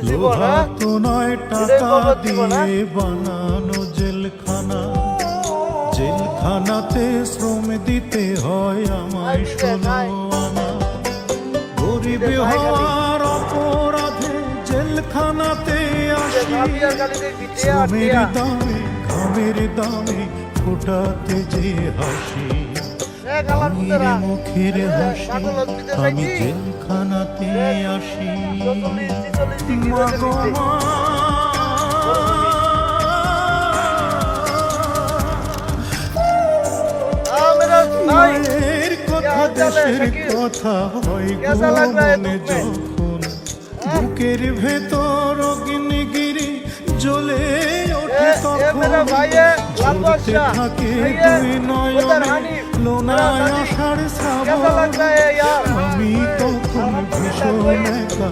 লোহা তো নয় টাকা দিয়ে বানানো জেলখানা, জেলখানাতে শ্রম দিতে হয় আমায় 16 আনা। গরিব হওয়ার অপরাধে জেলখানাতে আসি, শ্রমের দামে ঘামের দামে ফোটাতে যে হাসি, আমির মুখের হাসি আমি জেলখানাতে আসি। মায়ের কথা দেশের কথা হয় গো মনে যখন, বুকের ভেতর অগ্নিগিরি জ্বলে ওঠে তখন, ঝরতে থাকে দুই নয়নে লোনায় আষাঢ় শ্রাবণ, আমি তখন ভীষণ একা।